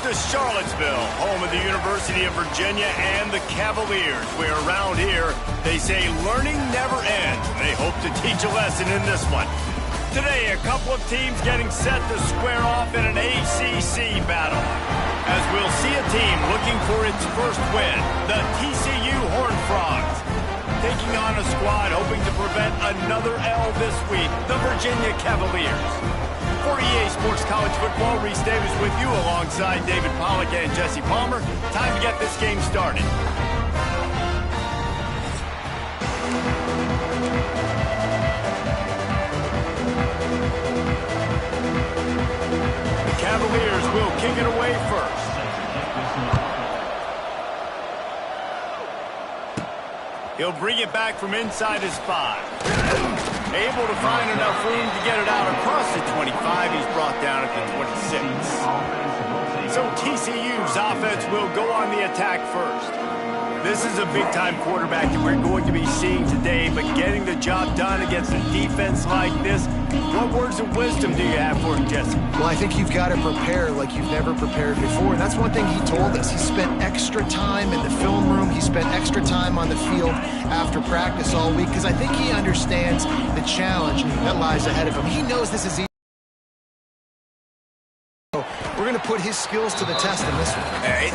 to Charlottesville, home of the University of Virginia and the Cavaliers, where around here they say learning never ends. They hope to teach a lesson in this one. Today, a couple of teams getting set to square off in an ACC battle, as we'll see a team looking for its first win, the TCU Horned Frogs, taking on a squad hoping to prevent another L this week, the Virginia Cavaliers. For EA Sports College Football, Reese Davis with you alongside David Pollack and Jesse Palmer. Time to get this game started. The Cavaliers will kick it away first. He'll bring it back from inside his 5. Able to find enough room to get it out across the 25. He's brought down at the 26. So TCU's offense will go on the attack first. This is a big-time quarterback that we're going to be seeing today, but getting the job done against a defense like this, what words of wisdom do you have for him, Jesse? Well, I think you've got to prepare like you've never prepared before, and that's one thing he told us. He spent extra time in the film room. He spent extra time on the field after practice all week, because I think he understands the challenge that lies ahead of him. He knows this is easy. We're going to put his skills to the test in this one.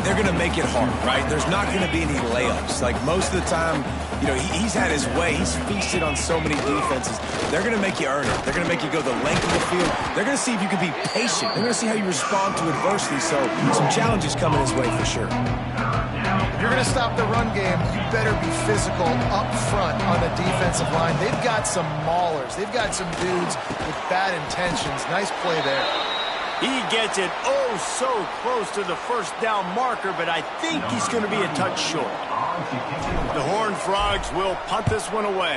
They're going to make it hard, right? There's not going to be any layups. Like, most of the time, you know, he's had his way. He's feasted on so many defenses. They're going to make you earn it. They're going to make you go the length of the field. They're going to see if you can be patient. They're going to see how you respond to adversity. So some challenges coming his way for sure. If you're going to stop the run game, you better be physical up front on the defensive line. They've got some maulers. They've got some dudes with bad intentions. Nice play there. He gets it oh so close to the first down marker, but I think he's going to be a touch short. The Horned Frogs will punt this one away.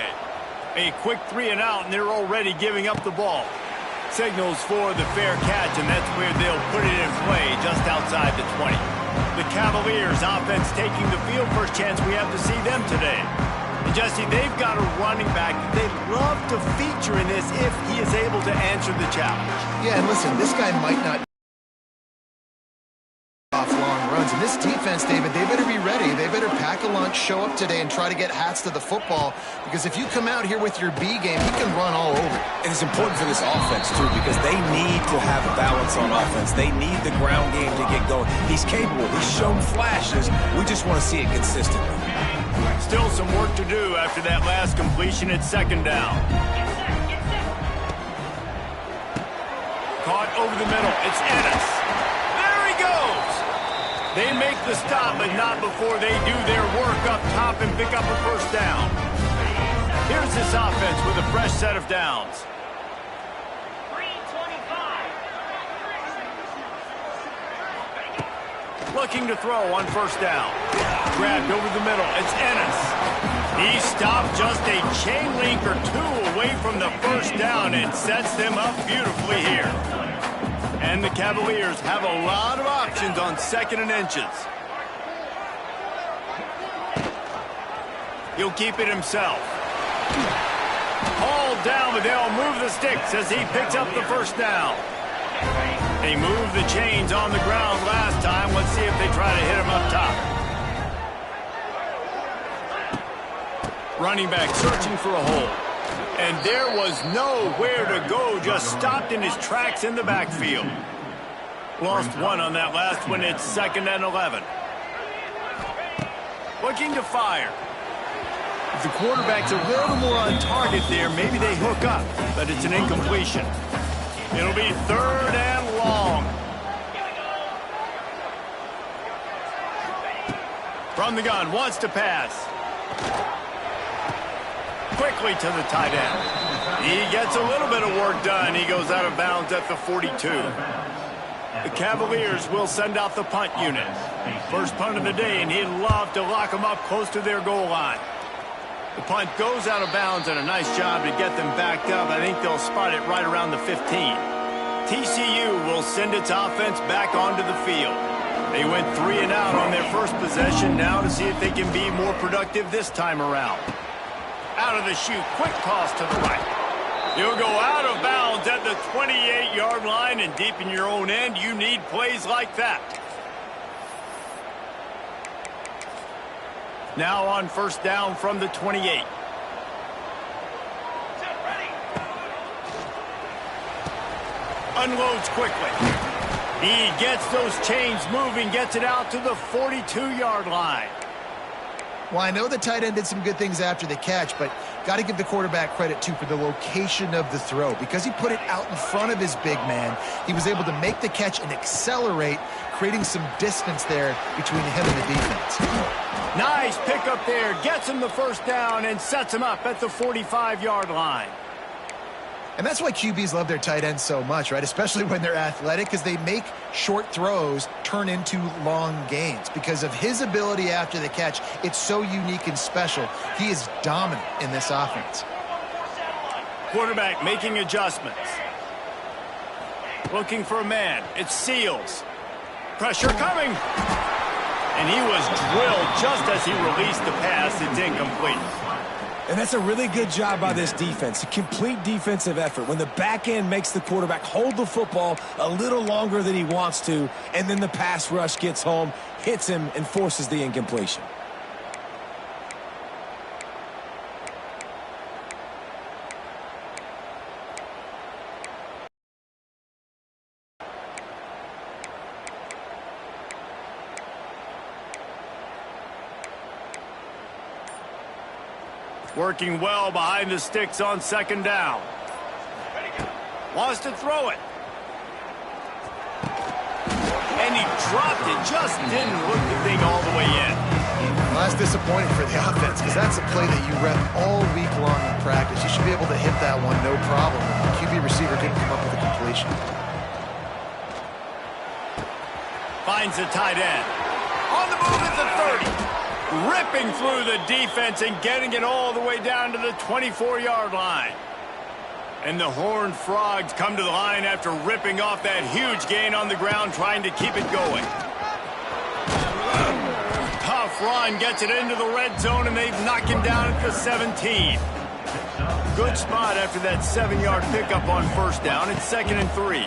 A quick 3 and out, and they're already giving up the ball. Signals for the fair catch, and that's where they'll put it in play, just outside the 20. The Cavaliers offense taking the field. First chance we have to see them today. And Jesse, they've got a running back they'd love to feature in this if he is able to answer the challenge. Yeah, and listen, this guy might not off long runs. And this defense, David, they better be ready. They better pack a lunch, show up today, and try to get hats to the football. Because if you come out here with your B game, you can run all over. And it's important for this offense, too, because they need to have balance on offense. They need the ground game to get going. He's capable. He's shown flashes. We just want to see it consistently. Still some work to do after that last completion at second down. Caught over the middle. It's Ennis. There he goes. They make the stop, but not before they do their work up top and pick up a first down. Here's this offense with a fresh set of downs. Looking to throw on first down. Grabbed over the middle. It's Ennis. He stopped just a chain link or 2 away from the first down and sets them up beautifully here. And the Cavaliers have a lot of options on 2nd and inches. He'll keep it himself. Hauled down, but they'll move the sticks as he picks up the first down. They moved the chains on the ground last time. Let's see if they try to hit him up top. Running back searching for a hole. And there was nowhere to go, just stopped in his tracks in the backfield. Lost 1 on that last one. It's 2nd and 11. Looking to fire. If the quarterback's a little more on target there, maybe they hook up, but it's an incompletion. It'll be 3rd and long. From the gun, wants to pass. Quickly to the tight end. He gets a little bit of work done. He goes out of bounds at the 42. The Cavaliers will send out the punt unit. First punt of the day, and he'd love to lock them up close to their goal line. The punt goes out of bounds, and a nice job to get them backed up. I think they'll spot it right around the 15. TCU will send its offense back onto the field. They went 3 and out on their first possession, now to see if they can be more productive this time around. Out of the chute, quick toss to the right. You'll go out of bounds at the 28-yard line, and deep in your own end, you need plays like that. Now on first down from the 28. Unloads quickly. He gets those chains moving, gets it out to the 42-yard line. Well, I know the tight end did some good things after the catch, but got to give the quarterback credit, too, for the location of the throw. Because he put it out in front of his big man, he was able to make the catch and accelerate, creating some distance there between him and the defense. Nice pickup there. Gets him the first down and sets him up at the 45-yard line. And that's why QBs love their tight ends so much, right? Especially when they're athletic, because they make short throws turn into long gains. Because of his ability after the catch, it's so unique and special. He is dominant in this offense. Quarterback making adjustments. Looking for a man. It's Seals. Pressure coming. And he was drilled just as he released the pass. It's incomplete. And that's a really good job by this defense, a complete defensive effort. When the back end makes the quarterback hold the football a little longer than he wants to, and then the pass rush gets home, hits him, and forces the incompletion. Working well behind the sticks on second down. Wants to throw it. And he dropped it. Just didn't look the thing all the way in. Well, that's disappointing for the offense because that's a play that you rep all week long in practice. You should be able to hit that one no problem. The QB receiver didn't come up with a completion. Finds the tight end. On the move at the 30. Ripping through the defense and getting it all the way down to the 24-yard line. And the Horned Frogs come to the line after ripping off that huge gain on the ground, trying to keep it going. Tough run, gets it into the red zone, and they've knocked him down at the 17. Good spot after that 7-yard pickup on first down. It's 2nd and 3.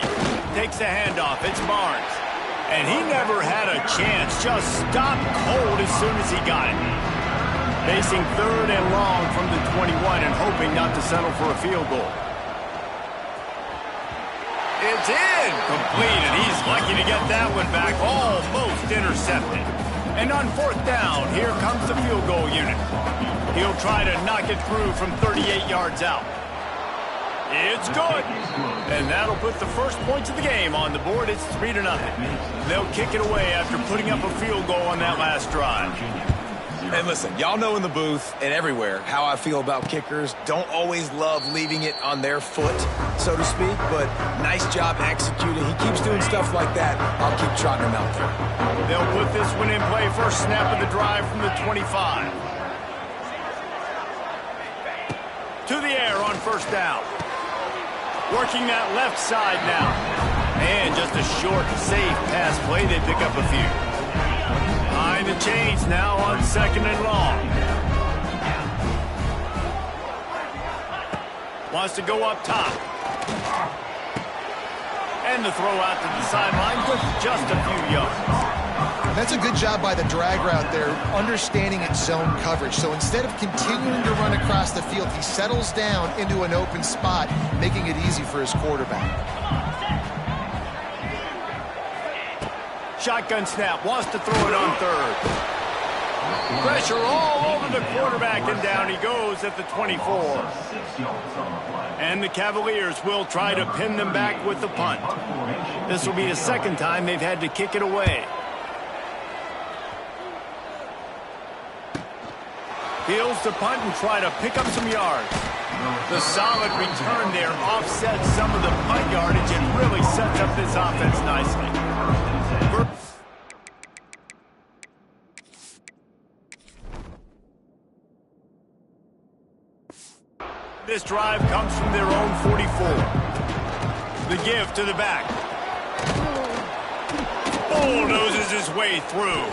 Takes the handoff. It's Barnes. And he never had a chance. Just stopped cold as soon as he got it. Facing 3rd and long from the 21 and hoping not to settle for a field goal. It's in. Completed. He's lucky to get that one back. Almost intercepted. And on 4th down, here comes the field goal unit. He'll try to knock it through from 38 yards out. It's good. And that'll put the first points of the game on the board. It's 3-0. They'll kick it away after putting up a field goal on that last drive. And listen, y'all know in the booth and everywhere how I feel about kickers. Don't always love leaving it on their foot, so to speak, but nice job executing. He keeps doing stuff like that. I'll keep trotting him out there. They'll put this one in play. First snap of the drive from the 25. To the air on first down. Working that left side now. And just a short, safe pass play. They pick up a few. Behind the chains now on 2nd and long. Wants to go up top. And the throw out to the sideline with just a few yards. That's a good job by the drag route there, understanding its zone coverage. So instead of continuing to run across the field, he settles down into an open spot, making it easy for his quarterback. Shotgun snap, wants to throw it on 3rd. Pressure all over the quarterback, and down he goes at the 24. And the Cavaliers will try to pin them back with the punt. This will be the 2nd time they've had to kick it away. Heels to punt and try to pick up some yards. The solid return there offsets some of the punt yardage and really sets up this offense nicely. This drive comes from their own 44. The give to the back. Bulldozes his way through.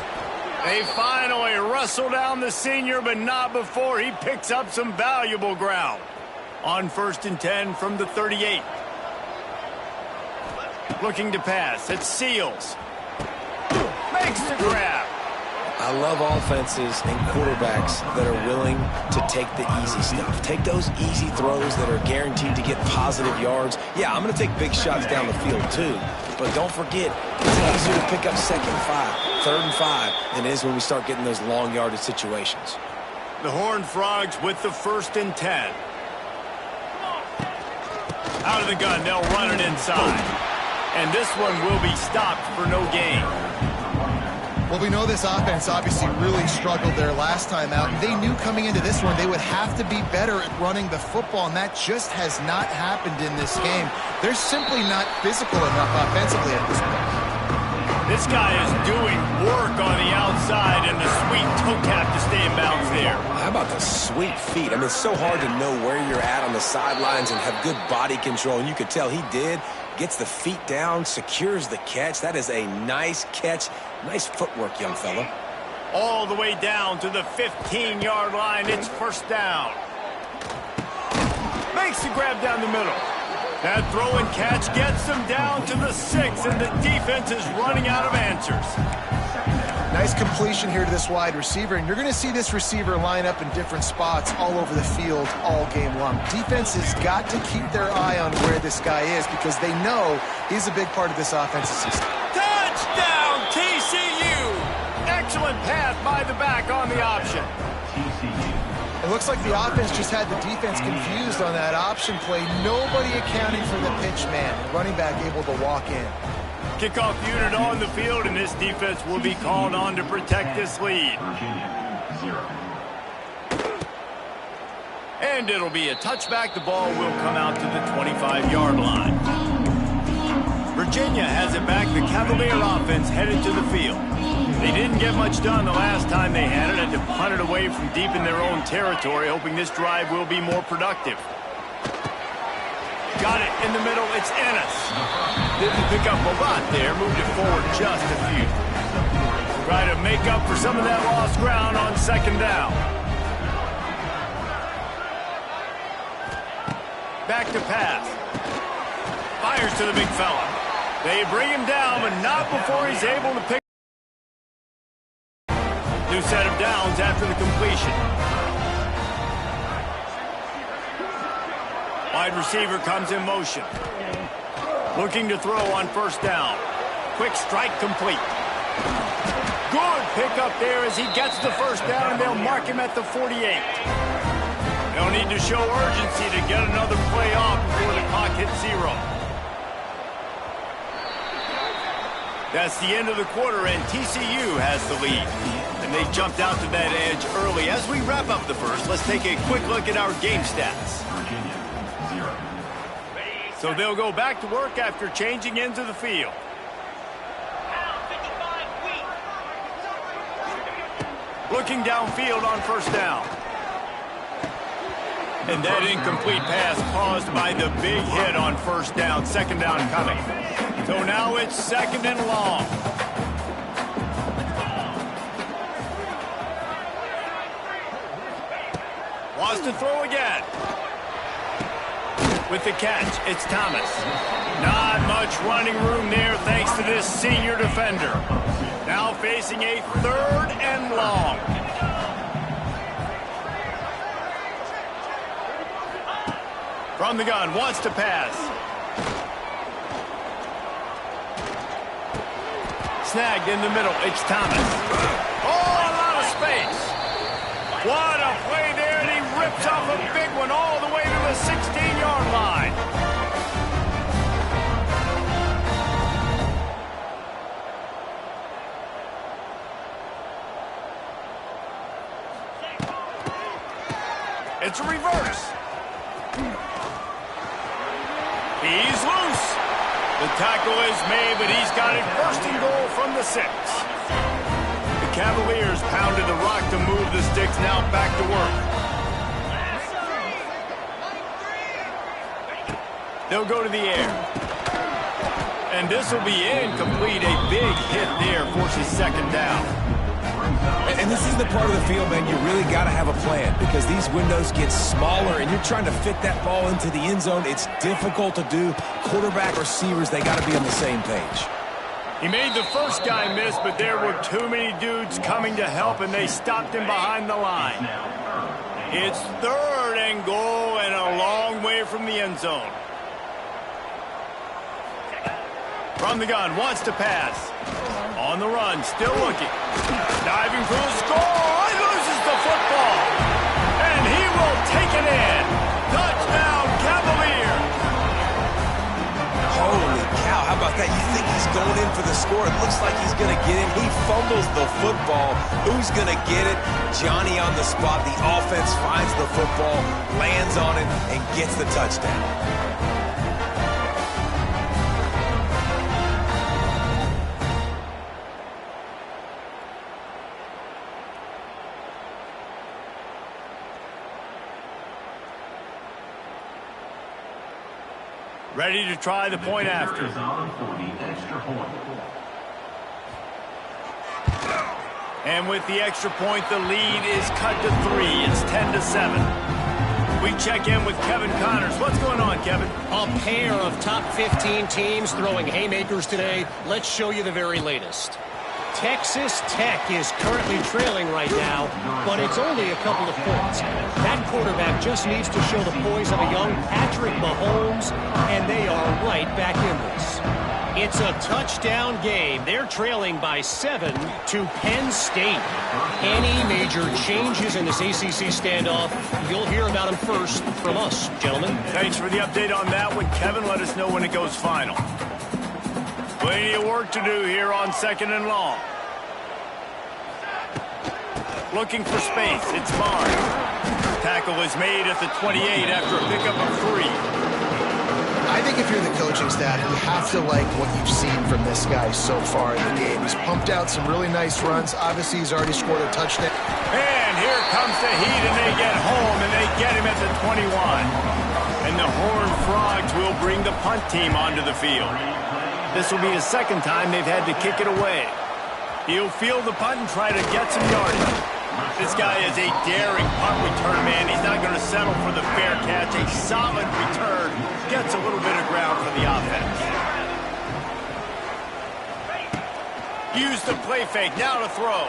They finally wrestle down the senior, but not before he picks up some valuable ground. On 1st and 10 from the 38. Looking to pass. It's Seals. Makes the grab. I love offenses and quarterbacks that are willing to take the easy stuff. Take those easy throws that are guaranteed to get positive yards. Yeah, I'm going to take big shots down the field too, but don't forget, it's easier to pick up 2nd and 5, 3rd and 5 than it is when we start getting those long yardage situations. The Horned Frogs with the 1st and 10. Out of the gun, they'll run it inside. And this one will be stopped for no gain. Well, we know this offense obviously really struggled their last time out. And they knew coming into this one they would have to be better at running the football, and that just has not happened in this game. They're simply not physical enough offensively at this point. This guy is doing work on the outside, and the sweet toe tap to stay in bounds there. How about the sweet feet? I mean, it's so hard to know where you're at on the sidelines and have good body control, and you could tell he did. Gets the feet down, secures the catch. That is a nice catch. Nice footwork, young fella. All the way down to the 15-yard line. It's 1st down. Makes the grab down the middle. That throw and catch gets them down to the 6, and the defense is running out of answers. Nice completion here to this wide receiver, and you're going to see this receiver line up in different spots all over the field all game long. Defense has got to keep their eye on where this guy is because they know he's a big part of this offensive system. Touchdown, TCU! Excellent pass by the back on the option. It looks like the offense just had the defense confused on that option play. Nobody accounting for the pitch man. The running back able to walk in. Kickoff unit on the field, and this defense will be called on to protect this lead. And it'll be a touchback. The ball will come out to the 25-yard line. Virginia has it back. The Cavalier offense headed to the field. They didn't get much done the last time they had it. Had to punt it away from deep in their own territory, hoping this drive will be more productive. Got it in the middle. It's Ennis. Didn't pick up a lot there. Moved it forward just a few. Try to make up for some of that lost ground on 2nd down. Back to pass. Fires to the big fella. They bring him down, but not before he's able to pick. New set of downs after the completion. Wide receiver comes in motion. Looking to throw on 1st down. Quick strike complete. Good pickup there as he gets the 1st down, and they'll mark him at the 48. They'll need to show urgency to get another play off before the clock hits 0. That's the end of the quarter, and TCU has the lead. And they jumped out to that edge early. As we wrap up the first, let's take a quick look at our game stats. So they'll go back to work after changing into the field. Looking downfield on 1st down. And that incomplete pass caused by the big hit on 1st down. 2nd down coming. So now it's 2nd and long. Wants to throw again. With the catch, it's Thomas. Not much running room there thanks to this senior defender. Now facing a 3rd and long. From the gun, wants to pass. Snagged in the middle, it's Thomas. Oh, a lot of space. What a play there, and he rips off a big one all the way to the 16-yard line. It's a reverse. He's loose. The tackle is made, but he's got it 1st and goal from the 6. The Cavaliers pounded the rock to move the sticks, now back to work. They'll go to the air. And this will be incomplete. A big hit there forces 2nd down. And this is the part of the field, man, you really got to have a plan because these windows get smaller and you're trying to fit that ball into the end zone. It's difficult to do. Quarterback, receivers, they got to be on the same page. He made the first guy miss, but there were too many dudes coming to help, and they stopped him behind the line. It's 3rd and goal and a long way from the end zone. From the gun, wants to pass. On the run, still looking. Diving for the score. He loses the football. And he will take it in. Touchdown, Cavalier. Holy cow, how about that? You think he's going in for the score. It looks like he's going to get it. He fumbles the football. Who's going to get it? Johnny on the spot. The offense finds the football, lands on it, and gets the touchdown. Ready to try the point after. And with the extra point, the lead is cut to 3. It's 10-7. We check in with Kevin Connors. What's going on, Kevin? A pair of top 15 teams throwing haymakers today. Let's show you the very latest. Texas Tech is currently trailing right now, but it's only a couple of points. That quarterback just needs to show the poise of a young Patrick Mahomes, and they are right back in this. It's a touchdown game. They're trailing by 7 to Penn State. Any major changes in this ACC standoff, you'll hear about them first from us, gentlemen. Thanks for the update on that one, Kevin. Let us know when it goes final. Plenty of work to do here on 2nd and long. Looking for space. It's Barnes. Tackle is made at the 28 after a pickup of 3. I think if you're the coaching staff, you have to like what you've seen from this guy so far in the game. He's pumped out some really nice runs. Obviously, he's already scored a touchdown. And here comes the heat, and they get home, and they get him at the 21. And the Horned Frogs will bring the punt team onto the field. This will be the 2nd time they've had to kick it away. He'll field the punt and try to get some yardage. This guy is a daring punt return man. He's not going to settle for the fair catch. A solid return. Gets a little bit of ground for the offense. Use the play fake. Now to throw.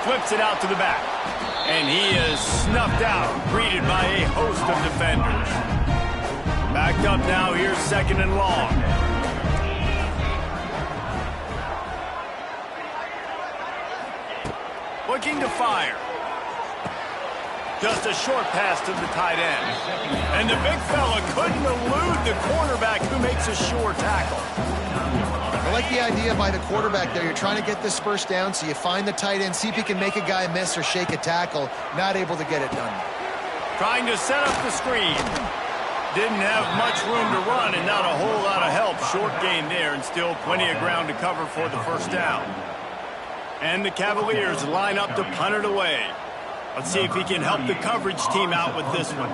Flips it out to the back. And he is snuffed out, greeted by a host of defenders. Backed up now. Here's 2nd and long. Looking to fire. Just a short pass to the tight end. And the big fella couldn't elude the cornerback who makes a sure tackle. I like the idea by the quarterback there. You're trying to get this first down, so you find the tight end, see if he can make a guy miss or shake a tackle. Not able to get it done. Trying to set up the screen. Didn't have much room to run and not a whole lot of help. Short gain there and still plenty of ground to cover for the first down. And the Cavaliers line up to punt it away. Let's see if he can help the coverage team out with this one.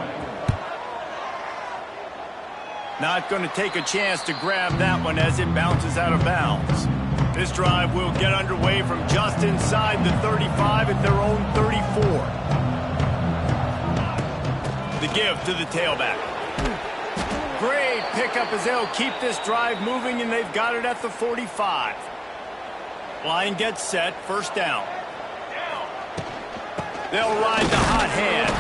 Not going to take a chance to grab that one as it bounces out of bounds. This drive will get underway from just inside the 35 at their own 34. The give to the tailback. Great pickup as they'll keep this drive moving, and they've got it at the 45. Line gets set, first down. They'll ride the hot hand.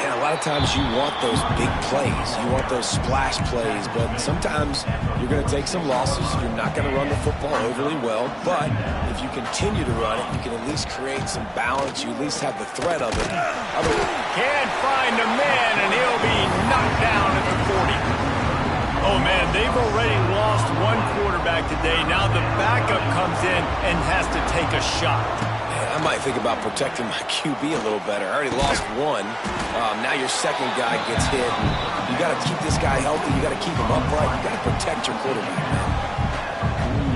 And a lot of times you want those big plays. You want those splash plays, but sometimes you're going to take some losses. You're not going to run the football overly well, but if you continue to run it, you can at least create some balance. You at least have the threat of it. Can't find a man, and he'll be knocked down at the 40. Oh, man, they've already lost one quarterback today. Now the backup comes in and has to take a shot. Man, I might think about protecting my QB a little better. I already lost one. Now your second guy gets hit. You got to keep this guy healthy. You got to keep him upright. You got to protect your quarterback, man.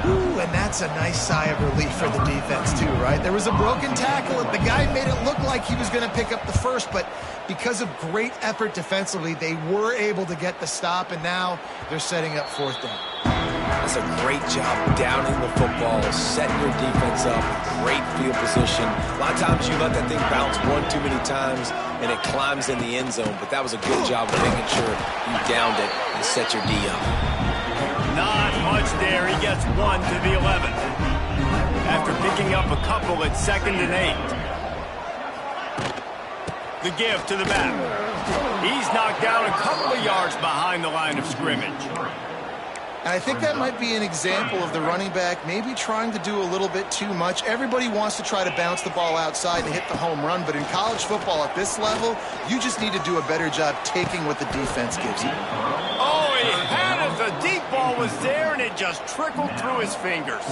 Ooh, and that's a nice sigh of relief for the defense, too, right? There was a broken tackle. The guy made it look like he was going to pick up the first, but because of great effort defensively, they were able to get the stop, and now they're setting up 4th down. That's a great job downing the football, setting your defense up, great field position. A lot of times you let that thing bounce one too many times, and it climbs in the end zone, but that was a good job of making sure you downed it and set your D up. Not much there. He gets 1 to the 11. After picking up a couple at 2nd and 8. The give to the back. He's knocked down a couple of yards behind the line of scrimmage. And I think that might be an example of the running back maybe trying to do a little bit too much. Everybody wants to try to bounce the ball outside and hit the home run, but in college football at this level, you just need to do a better job taking what the defense gives you. Oh, he had it. The deep ball was there, and it just trickled through his fingers.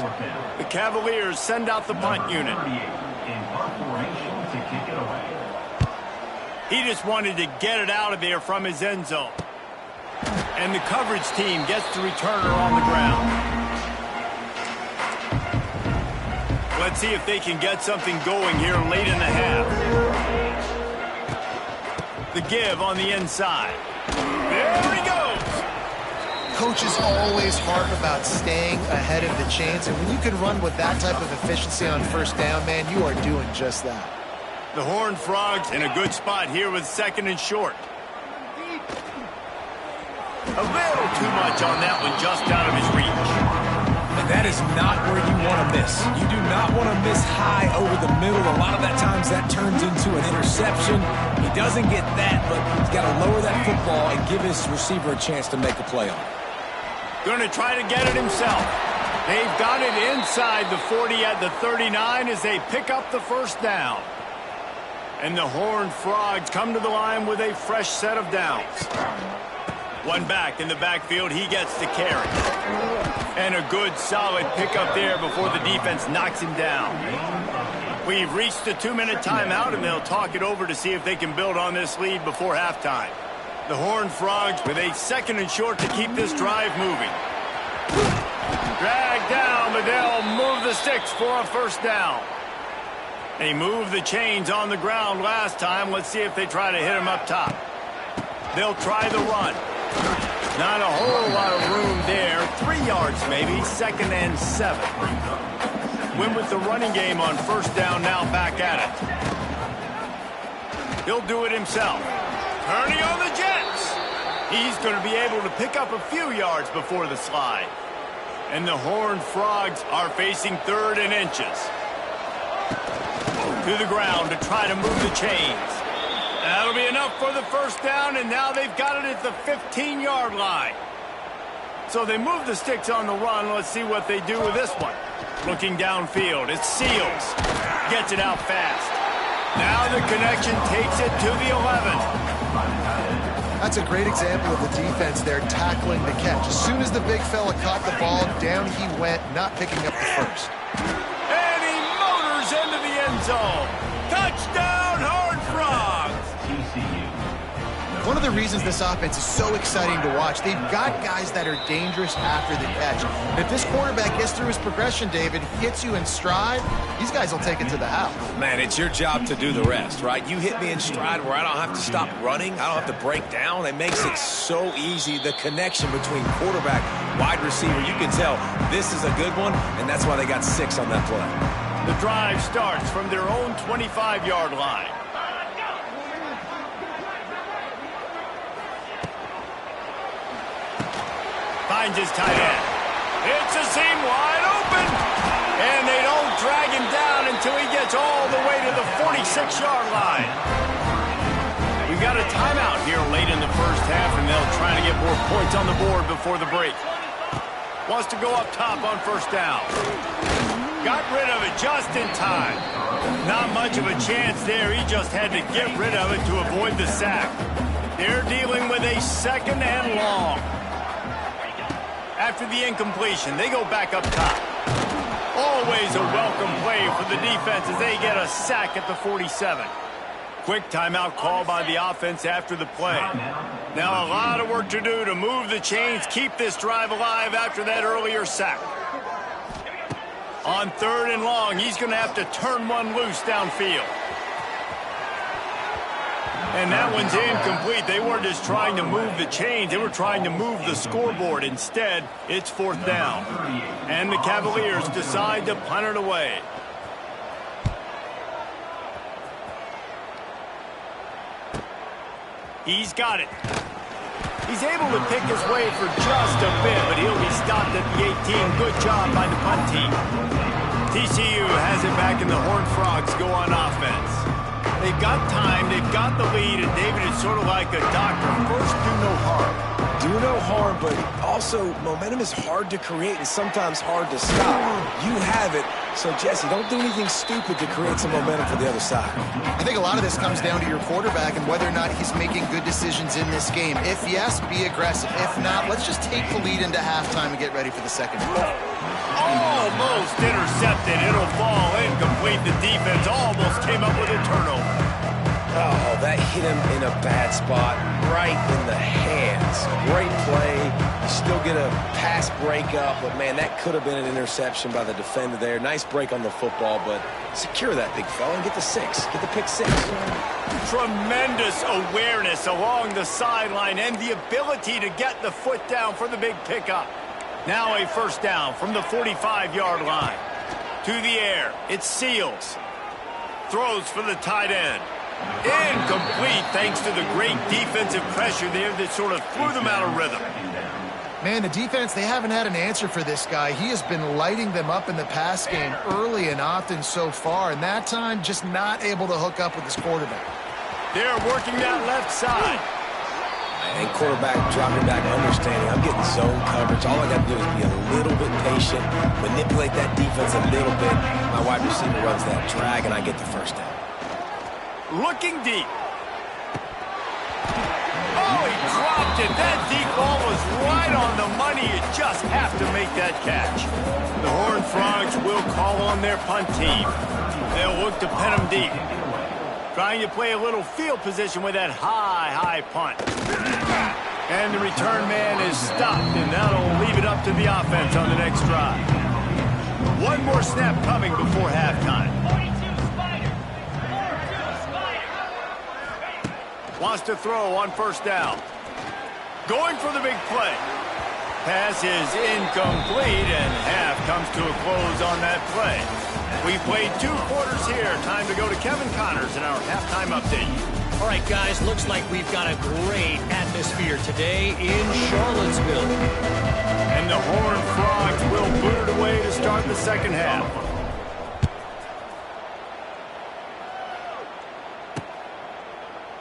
The Cavaliers send out the punt unit. He just wanted to get it out of there from his end zone. And the coverage team gets the returner on the ground. Let's see if they can get something going here late in the half. The give on the inside. There he goes. Coaches always harp about staying ahead of the chains, and when you can run with that type of efficiency on first down, man, you are doing just that. The Horned Frogs in a good spot here with 2nd and short. A little too much on that one, just out of his reach. And that is not where you want to miss. You do not want to miss high over the middle. A lot of that times that turns into an interception. He doesn't get that, but he's got to lower that football and give his receiver a chance to make a play on it. Going to try to get it himself. They've got it inside the 40 at the 39 as they pick up the first down. And the Horned Frogs come to the line with a fresh set of downs. One back in the backfield, he gets the carry. And a good, solid pickup there before the defense knocks him down. We've reached the 2-minute timeout, and they'll talk it over to see if they can build on this lead before halftime. The Horned Frogs with a 2nd and short to keep this drive moving. Dragged down, but they'll move the sticks for a first down. They moved the chains on the ground last time. Let's see if they try to hit him up top. They'll try the run. Not a whole lot of room there. 3 yards maybe, 2nd and 7. Win with the running game on first down, now back at it. He'll do it himself. Turning on the Jets. He's going to be able to pick up a few yards before the slide. And the Horned Frogs are facing 3rd and inches. To the ground to try to move the chains. That'll be enough for the first down, and now they've got it at the 15-yard line. So they move the sticks on the run. Let's see what they do with this one. Looking downfield, it's Seals. Gets it out fast. Now the connection takes it to the 11. That's a great example of the defense there tackling the catch. As soon as the big fella caught the ball, down he went, not picking up the first. And he motors into the end zone. Touchdown, Horned Frogs! One of the reasons this offense is so exciting to watch, they've got guys that are dangerous after the catch. And if this quarterback gets through his progression, David, hits you in stride, these guys will take it to the house. Man, it's your job to do the rest, right? You hit me in stride where I don't have to stop running. I don't have to break down. It makes it so easy. The connection between quarterback, wide receiver, you can tell this is a good one, and that's why they got 6 on that play. The drive starts from their own 25-yard line. Finds his tight end. It's a seam wide open. And they don't drag him down until he gets all the way to the 46-yard line. We've got a timeout here late in the first half, and they'll try to get more points on the board before the break. Wants to go up top on first down. Got rid of it just in time. Not much of a chance there. He just had to get rid of it to avoid the sack. They're dealing with a 2nd and long. After the incompletion, they go back up top. Always a welcome play for the defense as they get a sack at the 47. Quick timeout call by the offense after the play. Now a lot of work to do to move the chains, keep this drive alive after that earlier sack. On 3rd and long, he's going to have to turn one loose downfield. And that one's incomplete. They weren't just trying to move the chains. They were trying to move the scoreboard. Instead, it's 4th down. And the Cavaliers decide to punt it away. He's got it. He's able to pick his way for just a bit, but he'll be stopped at the 18. Good job by the punt team. TCU has it back, and the Horned Frogs go on offense. They've got time, they've got the lead, and David is sort of like a doctor. First, do no harm. Do no harm, but also momentum is hard to create and sometimes hard to stop. You have it, so Jesse, don't do anything stupid to create some momentum for the other side. I think a lot of this comes down to your quarterback and whether or not he's making good decisions in this game. If yes, be aggressive. If not, let's just take the lead into halftime and get ready for the second half. Almost intercepted. It'll fall incomplete. The defense almost came up with a turnover. Oh, that hit him in a bad spot, right in the hands. Great play. You still get a pass breakup, but, man, that could have been an interception by the defender there. Nice break on the football, but secure that big fella and get the 6. Get the pick 6. Tremendous awareness along the sideline and the ability to get the foot down for the big pickup. Now a first down from the 45-yard line. To the air, it's Seals. Throws for the tight end. Incomplete thanks to the great defensive pressure there that sort of threw them out of rhythm. Man, the defense, they haven't had an answer for this guy. He has been lighting them up in the pass game early and often so far, and that time just not able to hook up with his quarterback. They're working that left side. And quarterback dropping back, understanding I'm getting zone coverage. All I got to do is be a little bit patient, manipulate that defense a little bit. My wide receiver runs that drag, and I get the first down. Looking deep. Oh, he dropped it. That deep ball was right on the money. You just have to make that catch. The Horned Frogs will call on their punt team. They'll look to pin them deep. Trying to play a little field position with that high punt. And the return man is stopped, and that'll leave it up to the offense on the next drive. One more snap coming before halftime. Wants to throw on first down. Going for the big play. Pass is incomplete, and half comes to a close on that play. We've played 2 quarters here. Time to go to Kevin Connors in our halftime update. All right, guys, looks like we've got a great atmosphere today in Charlottesville. And the Horned Frogs will boot it away to start the second half.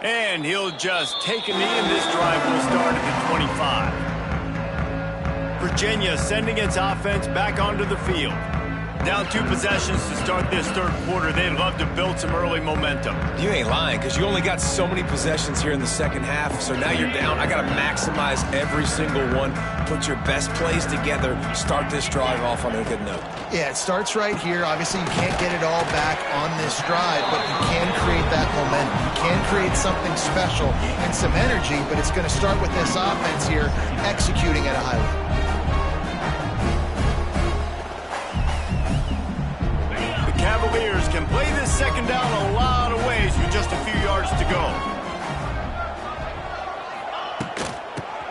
And he'll just take a knee, and this drive will start at the 25. Virginia sending its offense back onto the field. Down 2 possessions to start this third quarter. They'd love to build some early momentum. You ain't lying, because you only got so many possessions here in the second half, so now you're down. I got to maximize every single one, put your best plays together, start this drive off on a good note. Yeah, it starts right here. Obviously, you can't get it all back on this drive, but you can create that momentum. You can create something special and some energy, but it's going to start with this offense here executing at a high level. Cavaliers can play this second down a lot of ways with just a few yards to go.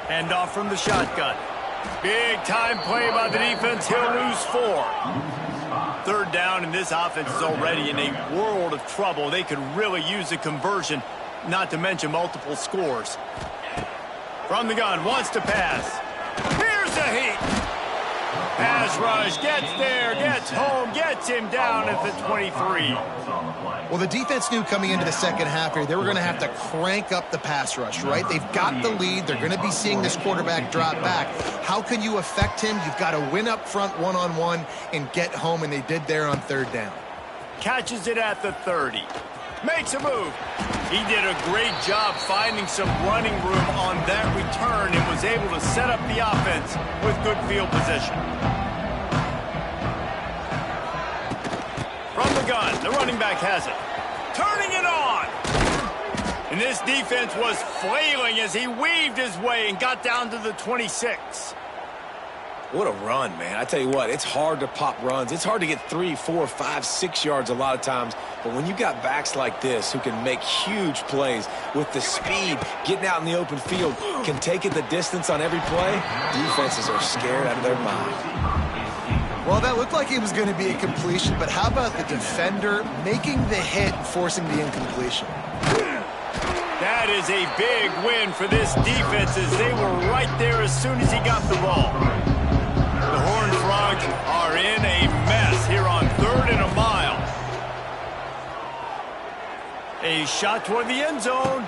Hand off from the shotgun. Big time play by the defense. He'll lose 4. Third down, and this offense is already in a world of trouble. They could really use a conversion, not to mention multiple scores. From the gun, wants to pass. Here's a heat. Pass rush, gets there, gets home, gets him down at the 23. Well, the defense knew coming into the second half here, they were going to have to crank up the pass rush, right? They've got the lead. They're going to be seeing this quarterback drop back. How can you affect him? You've got to win up front one-on-one and get home, and they did there on third down. Catches it at the 30. Makes a move. He did a great job finding some running room on that return and was able to set up the offense with good field position. From the gun, the running back has it. Turning it on. And this defense was flailing as he weaved his way and got down to the 26. What a run, man. I tell you what, it's hard to pop runs. It's hard to get 3, 4, 5, 6 yards a lot of times. But when you got backs like this who can make huge plays with the speed, getting out in the open field, can take it the distance on every play, defenses are scared out of their mind. Well, that looked like it was going to be a completion, but how about the defender making the hit and forcing the incompletion? That is a big win for this defense as they were right there as soon as he got the ball. The Horned Frogs are in a mess here on 3rd and a mile. A shot toward the end zone.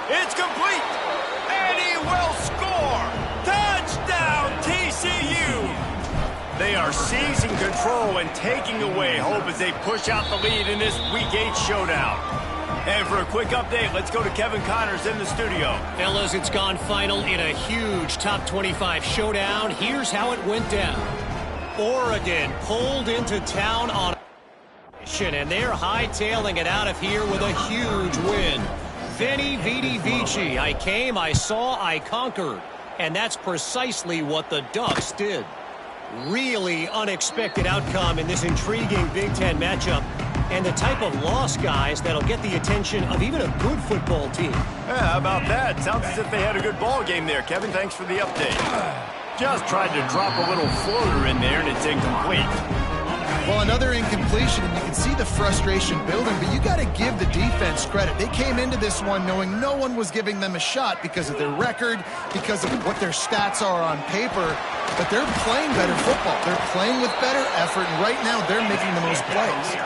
It's complete. And he will score. Touchdown, TCU. They are seizing control and taking away hope as they push out the lead in this Week 8 showdown. And for a quick update, let's go to Kevin Connors in the studio. Fellas, it's gone final in a huge top 25 showdown. Here's how it went down. Oregon pulled into town on and they're hightailing it out of here with a huge win. Veni, Vidi, Vici. I came, I saw, I conquered. And that's precisely what the Ducks did. Really unexpected outcome in this intriguing Big Ten matchup. And the type of loss, guys, that'll get the attention of even a good football team. Yeah, how about that? Sounds as if they had a good ball game there. Kevin, thanks for the update. Just tried to drop a little floater in there, and it's incomplete. Well, another incompletion, and you can see the frustration building, but you got to give the defense credit. They came into this one knowing no one was giving them a shot because of their record, because of what their stats are on paper, but they're playing better football. They're playing with better effort, and right now they're making the most plays.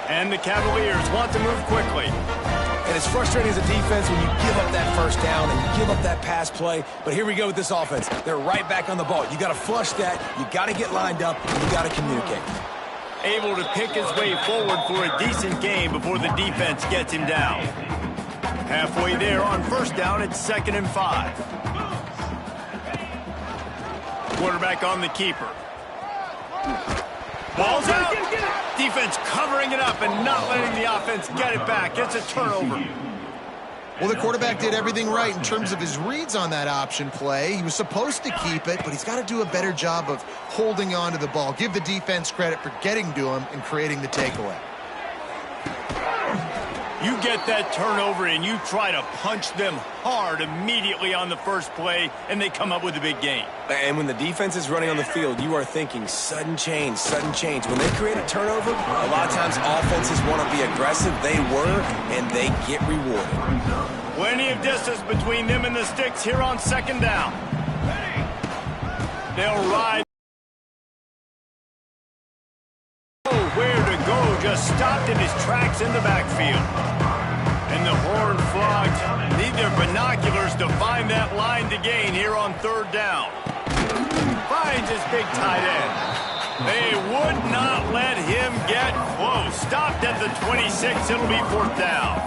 And the Cavaliers want to move quickly. And it's frustrating as a defense when you give up that first down and you give up that pass play. But here we go with this offense. They're right back on the ball. You got to flush that. You got to get lined up. And you got to communicate. Able to pick his way forward for a decent game before the defense gets him down. Halfway there on 1st down, it's 2nd and 5. Quarterback on the keeper. Ball's out. Defense covering it up and not letting the offense get it back. It's a turnover. Well, the quarterback did everything right in terms of his reads on that option play. He was supposed to keep it, but he's got to do a better job of holding on to the ball. Give the defense credit for getting to him and creating the takeaway. You get that turnover and you try to punch them hard immediately on the first play, and they come up with a big gain. And when the defense is running on the field, you are thinking sudden change, sudden change. When they create a turnover, a lot of times offenses want to be aggressive. They were, and they get rewarded. Plenty of distance between them and the sticks here on 2nd down. They'll ride. Where to go, just stopped in his tracks in the backfield. And the Horned Frogs need their binoculars to find that line to gain here on 3rd down. Finds his big tight end. They would not let him get close. Stopped at the 26, it'll be 4th down.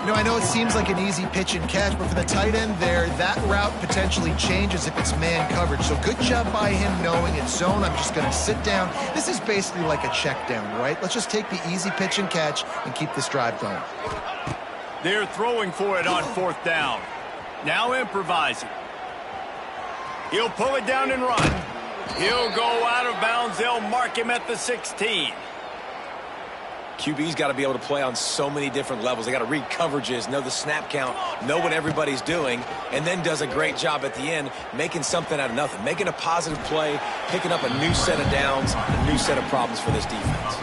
You know, I know it seems like an easy pitch and catch, but for the tight end there, that route potentially changes if it's man coverage. So good job by him knowing it's zone. I'm just going to sit down. This is basically like a check down, right? Let's just take the easy pitch and catch and keep this drive going. They're throwing for it on 4th down. Now improvising. He'll pull it down and run. He'll go out of bounds. They'll mark him at the 16. QB's got to be able to play on so many different levels. They got to read coverages, know the snap count, know what everybody's doing, and then does a great job at the end making something out of nothing, making a positive play, picking up a new set of downs, a new set of problems for this defense.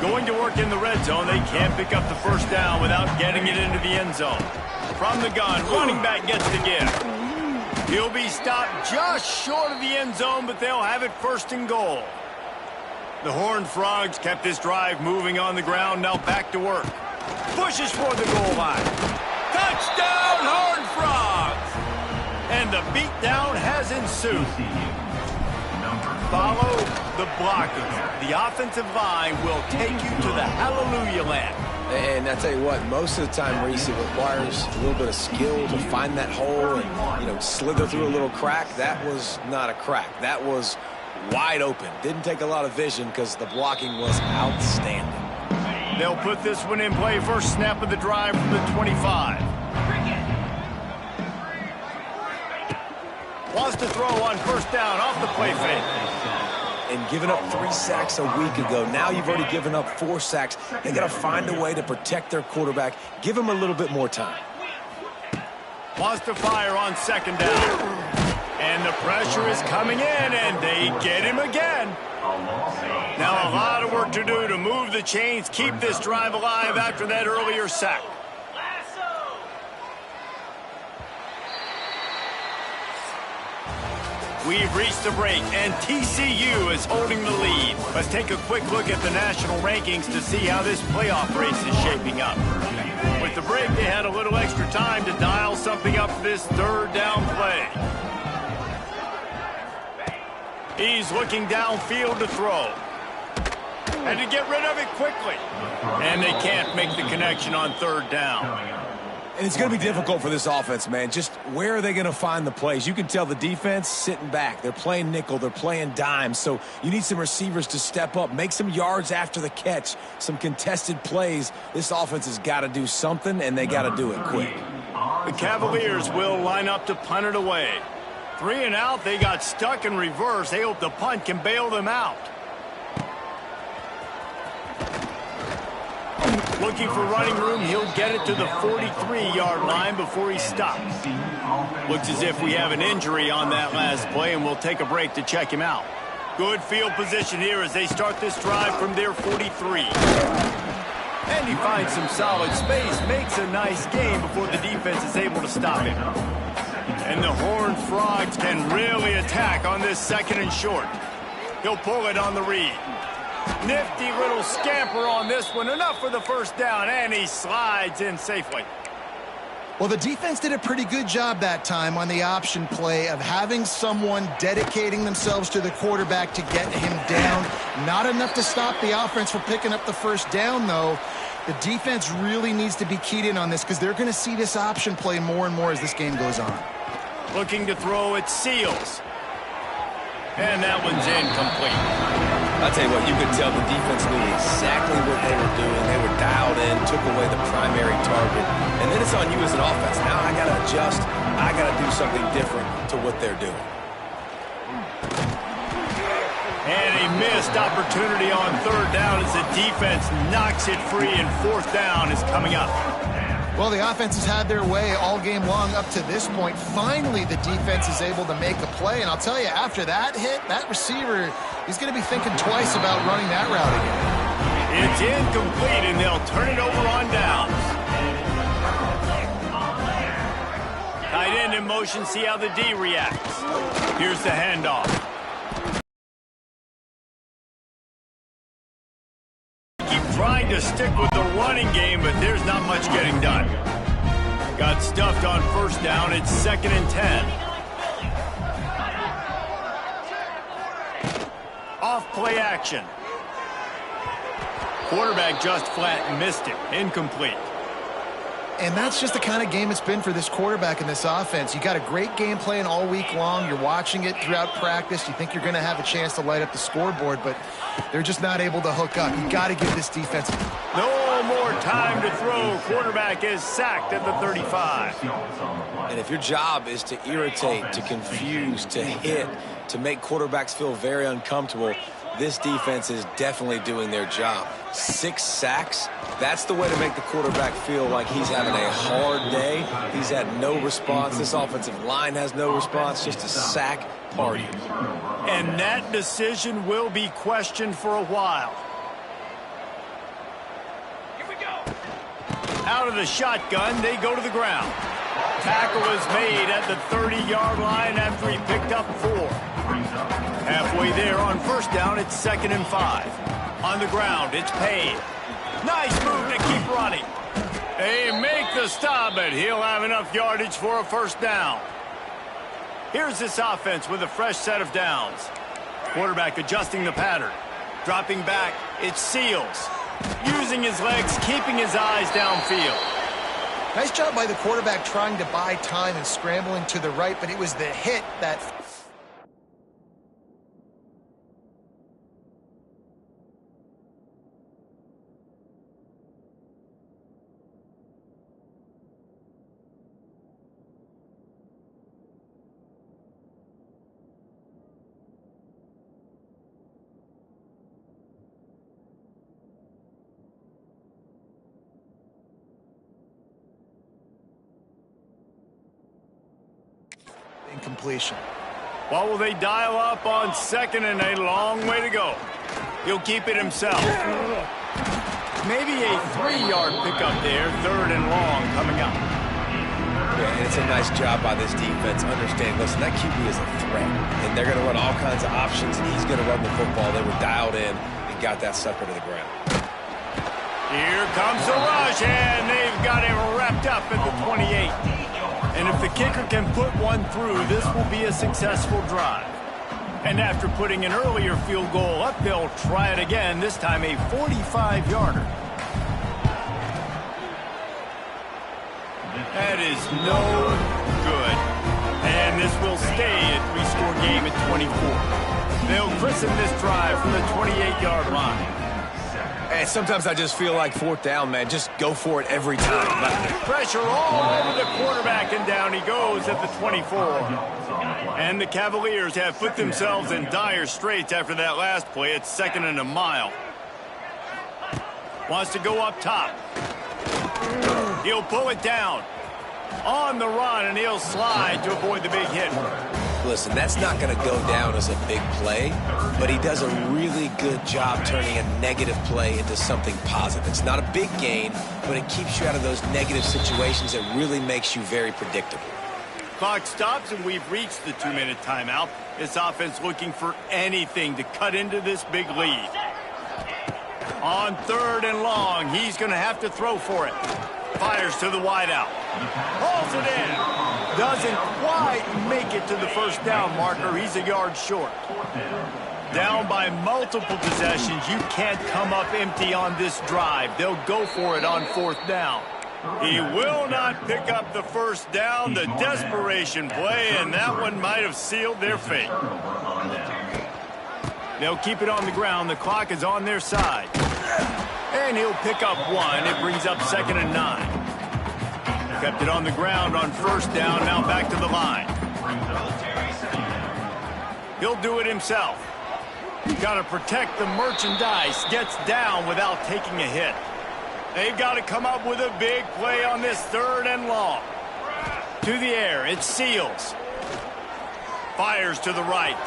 Going to work in the red zone. They can't pick up the 1st down without getting it into the end zone. From the gun, running back gets the give. He'll be stopped just short of the end zone, but they'll have it 1st and goal. The Horned Frogs kept this drive moving on the ground, now back to work. Pushes for the goal line. Touchdown, Horned Frogs! And the beatdown has ensued. Follow the blocking. The offensive line will take you to the hallelujah land. And I tell you what, most of the time, Reese, it requires a little bit of skill to find that hole and, slither through a little crack. That was not a crack. That was wide open. Didn't take a lot of vision because the blocking was outstanding. They'll put this one in play. First snap of the drive from the 25. Wants to throw on 1st down off the play fake. And giving up 3 sacks a week ago. Now you've already given up 4 sacks. They got to find a way to protect their quarterback. Give him a little bit more time. Wants to fire on 2nd down. And the pressure is coming in, and they get him again. Now a lot of work to do to move the chains, keep this drive alive after that earlier sack. We've reached the break, and TCU is holding the lead. Let's take a quick look at the national rankings to see how this playoff race is shaping up. With the break, they had a little extra time to dial something up for this third down play. He's looking downfield to throw. And to get rid of it quickly. And they can't make the connection on third down. And it's going to be difficult for this offense, man. Just where are they going to find the plays? You can tell the defense sitting back. They're playing nickel. They're playing dime. So you need some receivers to step up, make some yards after the catch, some contested plays. This offense has got to do something, and they got to do it quick. The Cavaliers will line up to punt it away. 3 and out. They got stuck in reverse. They hope the punt can bail them out. Looking for running room, he'll get it to the 43-yard line before he stops. Looks as if we have an injury on that last play, and we'll take a break to check him out. Good field position here as they start this drive from their 43. And he finds some solid space, makes a nice gain before the defense is able to stop him. And the Horned Frogs can really attack on this 2nd and short. He'll pull it on the read. Nifty little scamper on this one. Enough for the first down, and he slides in safely. Well, the defense did a pretty good job that time on the option play of having someone dedicating themselves to the quarterback to get him down. Not enough to stop the offense from picking up the first down, though. The defense really needs to be keyed in on this because they're going to see this option play more and more as this game goes on. Looking to throw at Seals. And that one's incomplete. I'll tell you what, you could tell the defense knew exactly what they were doing. They were dialed in, took away the primary target. And then it's on you as an offense. Now I got to adjust. I got to do something different to what they're doing. And a missed opportunity on third down as the defense knocks it free, and fourth down is coming up. Well, the offense has had their way all game long up to this point. Finally, the defense is able to make a play. And I'll tell you, after that hit, that receiver, he's going to be thinking twice about running that route again. It's incomplete, and they'll turn it over on downs. Tight end in motion, see how the D reacts. Here's the handoff. Trying to stick with the running game, but there's not much getting done. Got stuffed on first down. It's 2nd and 10. Off play action. Quarterback just flat missed it. Incomplete. And that's just the kind of game it's been for this quarterback in this offense. You got a great game plan all week long. You're watching it throughout practice. You think you're going to have a chance to light up the scoreboard, but they're just not able to hook up. You got to give this defense. No more time to throw. Quarterback is sacked at the 35. And if your job is to irritate, to confuse, to hit, to make quarterbacks feel very uncomfortable, this defense is definitely doing their job. 6 sacks, that's the way to make the quarterback feel like he's having a hard day. He's had no response. This offensive line has no response, just a sack party. And that decision will be questioned for a while. Here we go. Out of the shotgun, they go to the ground. Tackle is made at the 30-yard line after he picked up 4. Halfway there on first down, it's 2nd and 5. On the ground, it's Payne. Nice move to keep running. They make the stop, but he'll have enough yardage for a first down. Here's this offense with a fresh set of downs. Quarterback adjusting the pattern. Dropping back, it's Seals. Using his legs, keeping his eyes downfield. Nice job by the quarterback trying to buy time and scrambling to the right, but it was the hit that... Incompletion. What will they dial up on 2nd and a long way to go? He'll keep it himself. Maybe a 3-yard pickup there, 3rd and long coming up. Yeah, and it's a nice job by this defense. Understand, listen, that QB is a threat, and they're going to run all kinds of options, and he's going to run the football. They were dialed in and got that sucker to the ground. Here comes the rush, and they've got him wrapped up at the 28. And if the kicker can put one through, this will be a successful drive. And after putting an earlier field goal up, they'll try it again, this time a 45-yarder. That is no good. And this will stay a three-score game at 24. They'll christen this drive from the 28-yard line. And sometimes I just feel like fourth down, man. Just go for it every time. Pressure all over the quarterback, and down he goes at the 24. And the Cavaliers have put themselves in dire straits after that last play. It's 2nd and a mile. Wants to go up top. He'll pull it down. On the run, and he'll slide to avoid the big hit. Listen, that's not going to go down as a big play, but he does a really good job turning a negative play into something positive. It's not a big gain, but it keeps you out of those negative situations that really makes you very predictable. Clock stops, and we've reached the 2-minute timeout. This offense looking for anything to cut into this big lead. On 3rd and long, he's going to have to throw for it. Fires to the wideout. Hauls it in. Doesn't quite make it to the first down marker. He's a yard short. Down by multiple possessions. You can't come up empty on this drive. They'll go for it on 4th down. He will not pick up the first down. The desperation play, and that one might have sealed their fate. They'll keep it on the ground. The clock is on their side. And he'll pick up one. It brings up 2nd and 9. Kept it on the ground on 1st down. Now back to the line. He'll do it himself. Got to protect the merchandise. Gets down without taking a hit. They've got to come up with a big play on this 3rd and long. To the air. It's Seals. Fires to the right.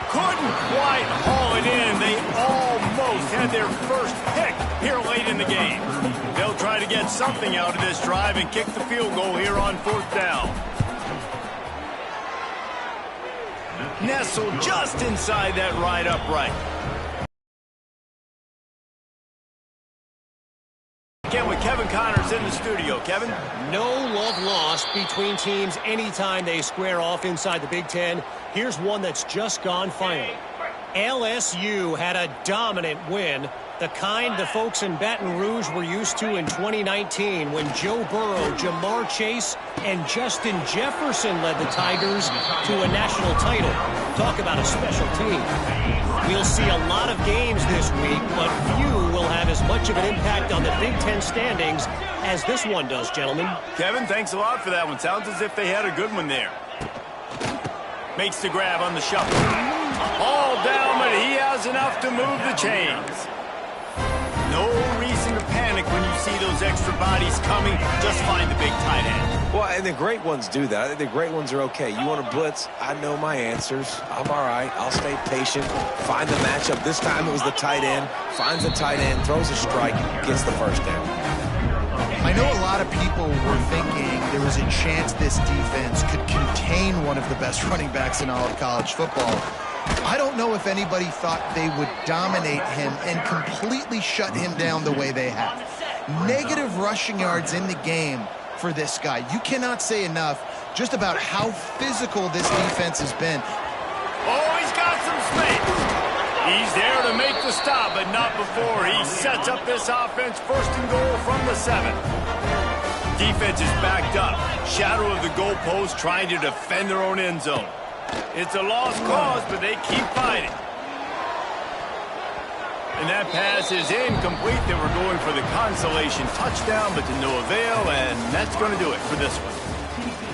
Couldn't quite haul it in. They almost had their first pick here late in the game. They'll try to get something out of this drive and kick the field goal here on 4th down. Nestled just inside that right upright. Again with Kevin Connors in the studio. Kevin? No love lost between teams anytime they square off inside the Big Ten. Here's one that's just gone final. LSU had a dominant win, the kind the folks in Baton Rouge were used to in 2019 when Joe Burrow, Jamar Chase, and Justin Jefferson led the Tigers to a national title. Talk about a special team. We'll see a lot of games this week, but few will have as much of an impact on the Big Ten standings as this one does, gentlemen. Kevin, thanks a lot for that one. Sounds as if they had a good one there. Makes the grab on the shuffle. All down, but he has enough to move the chains. No reason to panic when you see those extra bodies coming. Just find the big tight end. Well, and the great ones do that. I think the great ones are okay. You want to blitz? I know my answers. I'm all right. I'll stay patient. Find the matchup. This time it was the tight end. Finds the tight end, throws a strike, gets the first down. I know a lot of people were thinking there was a chance this defense could contain one of the best running backs in all of college football. I don't know if anybody thought they would dominate him and completely shut him down the way they have. Negative rushing yards in the game for this guy. You cannot say enough just about how physical this defense has been. Oh, he's got some space. He's there to make the stop, but not before he sets up this offense 1st and goal from the 7. Defense is backed up. Shadow of the goalpost trying to defend their own end zone. It's a lost cause, but they keep fighting. And that pass is incomplete. They were going for the consolation touchdown, but to no avail, and that's going to do it for this one.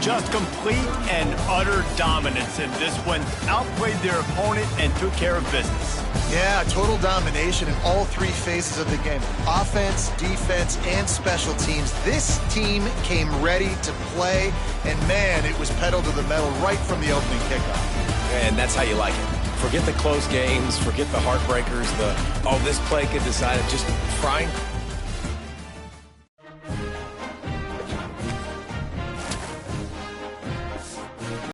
Just complete and utter dominance, and this one outplayed their opponent and took care of business. Yeah, total domination in all 3 phases of the game. Offense, defense, and special teams. This team came ready to play, and man, it was pedal to the metal right from the opening kickoff. And that's how you like it. Forget the close games, forget the heartbreakers, this play could decide it. Just